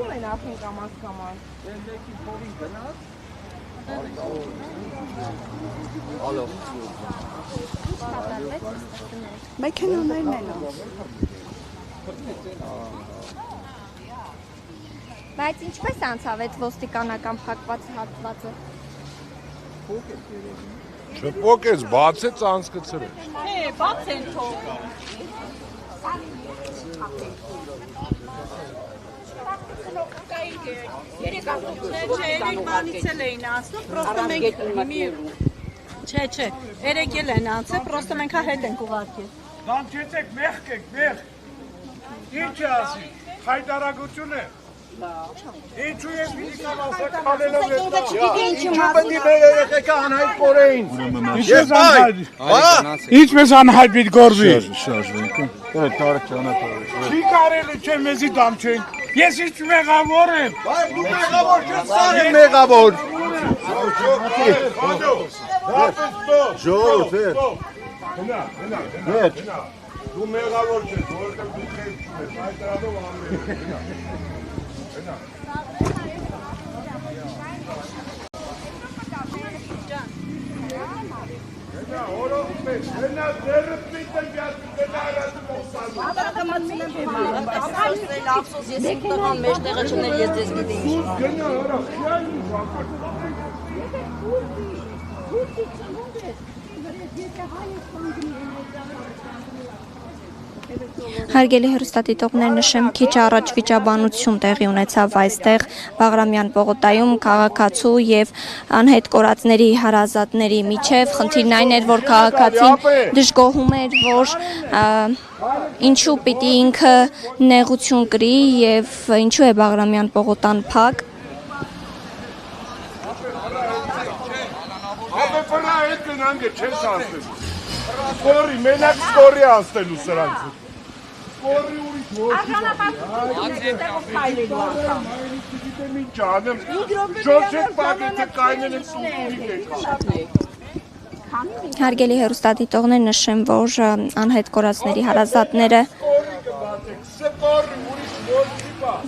Գնում են արդեն կամաց-կամաց։ Մեքենաներն են։ Բայց ինչպես անցավ այդ ոստիկանական փակված հատվածը։ Չփոքեց, բացեց անցկացրել։ Բաց են թող։ Երեք բանից էլ էին անցնում, պրոստը մենք Չէ, երեք էլ են անցել, պրոստը մենք հետ ենք ուղարկել։ Դամչեցեք, մեղք եք, մեղք։ Ինչ է ասի, խայտարագություն է։ Ինչու ես պիտի ասակ քալելով ես։ Ինչու պետք է մեր երեխեքը անհայտ կորեին։ Ինչպես անհայտ պիտի կորվի։ Չի կարելի չէ մեզի դամչենք։ Ես ինչ մեղավոր եմ։ Դու մեղավոր չես, սա եմ մեղավոր։ Ժողովուրդ, գնա։ Դու մեղավոր չես, որովհետև դու խելք չունես, այդ դրանով անում ես։ Գնա։ Գնա, օրով մեծ, գնա դերըտ միտը գյասի, գնա արածը մոսալու։ Ափսոս, ես իմ տղան մեջ տեղը չներ, ես ձեզ գիտեի։ Գնա, արա, խիան Հարգելի հեռուստադիտողներ, նշեմ, քիչ առաջ վիճաբանություն տեղի ունեցավ այստեղ Բաղրամյան պողոտայում քաղաքացու եւ անհետ կորածների հարազատների միջև։ Խնդիրն այն էր, որ քաղաքացին դժգոհում էր, որ ինչու պիտի ինքը նեղություն կրի եւ ինչու է Բաղրամյան պողոտան փակ։ Ապե վրա հետ գնանք չես ասել։ Սորի, մենակ սորի ասելու սրանց։ Սորի ուրիշ ոչ։ Գիտեմ ինչ անեմ։ Շորշեք պակետը կայնել են սուտուրի եկա։ Հարգելի հեռուստադիտողներ, նշեմ, որ անհետ կորածների հարազատները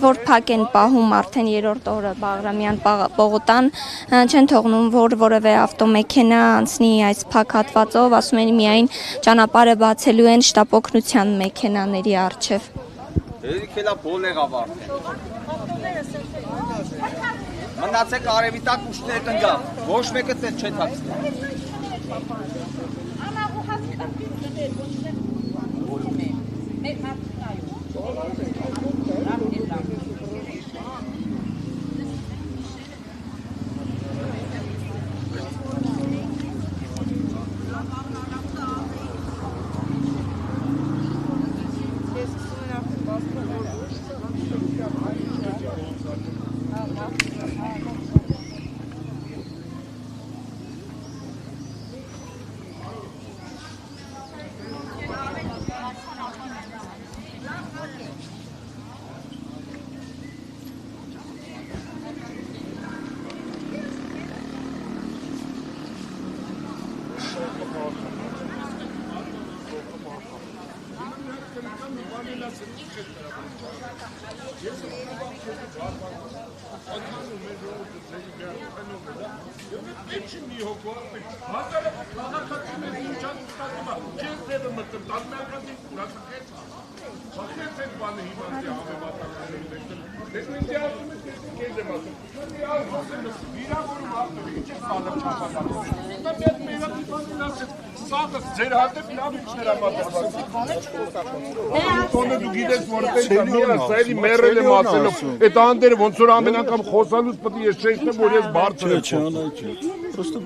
որ փակ են պահում արդեն երրորդ օրը Բաղրամյան պողոտան, չեն թողնում, որ որևէ ավտոմեքենա անցնի այս փակ հատվածով, ասում են միայն ճանապարհը բացելու են շտապօգնության մեքենաների առջև։ Երիքելա բոլ եղավ արդեն։ Մնացեք արևի տակ ուշներ տնգավ, ոչ մեկը տես չէ թաքցնել։ Ձեր հատեպ լավ ինչներ ամատեցված։ Տոնը դու գիտես որպես մի ասայլի մերել եմ ասելով։ Այդ անդերը ոնց որ ամեն անգամ խոսալուց պետք է ես շեշտեմ, որ ես բարձր եմ խոսում։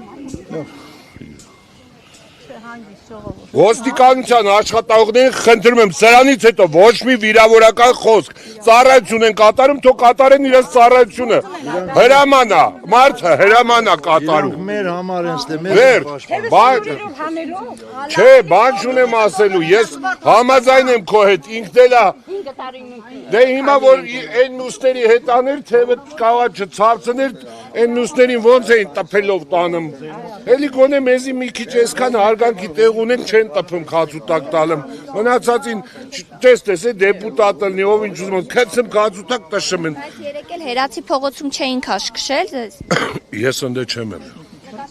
Ոստիկանության աշխատողներին խնդրում եմ սրանից հետո ոչ մի վիրավորական խոսք, ծառայություն են կատարում, թող կատարեն իրենց ծառայությունը։ Հրամանա, մարդը հրամանա կատարում։ Մեր համար են ստե, Չէ, բան չունեմ ասելու, ես համաձայն եմ քո հետ, ինքն էլ է։ Դե հիմա որ այն մյուսների հետ աներ, թևը կարող չցածներ, այն մյուսներին ոնց էին տփելով տանում։ Էլի գոնե մեզի մի քիչ այսքան հարգանքի տեղ ունեն, չեն տփում քացուտակ տալım։ Մնացածին չես տեսե դեպուտատը լինի, ով ինչ ուզում, քցեմ քացուտակ տշում են։ էլ հերացի փողոցում չէին քաշ քշել ձեզ։ Ես ընդ չեմ ել։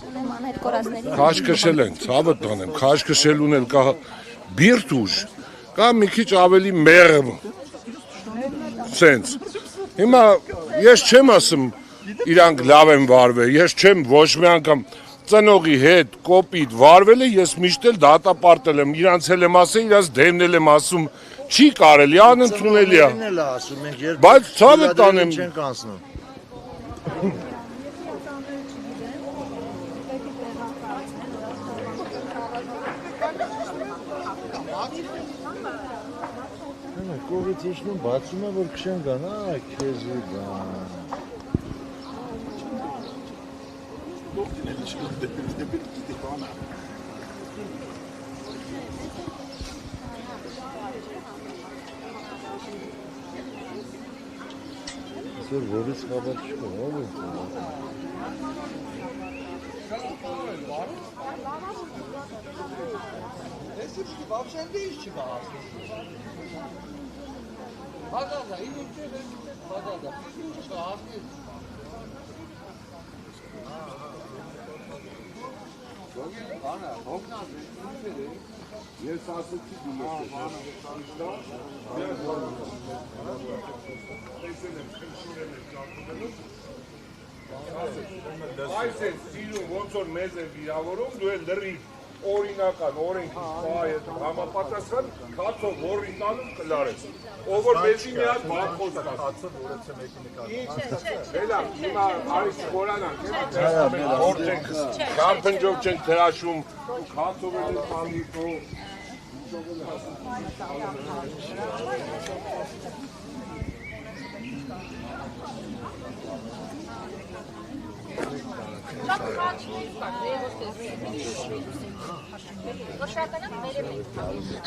Ունեմ անհետ կորածների։ Քաշ քշել են, ցավը տանեմ, քաշ քշելուն էլ կա բիրտուժ, կա մի քիչ ավելի մեղմ։ Սենց։ Հիմա ես չեմ ասում իրանք լավ են վարվել, ես չեմ ոչ մի անգամ ծնողի հետ կոպիտ վարվել է, ես միշտ էլ դատապարտել եմ, իրանց էլ եմ ասել, իրանց դեմն էլ եմ ասում, չի կարելի, անընդունելի է։ Բայց ցավը տանեմ։ Չենք անցնում։ Կողից իջնում բացում է, որ քշեն գան, քեզ ու գան։ Այսօր որից խաբար չկա, ով է։ Ես ասեցի այս է սիրում, ոնց որ մեզ է վիրավորում, դու է լրի օրինական, օրենքի պահետ համապատասխան, կացով որի տանում կլարես։ Ով որ մեզի մի հատ բախոս կացով որեցը մեկի նկատում։ Բելա, հիմա արիս խորանանք, որ չենք, կամպնջով չենք թրաշում, կացով էլ տանիքով,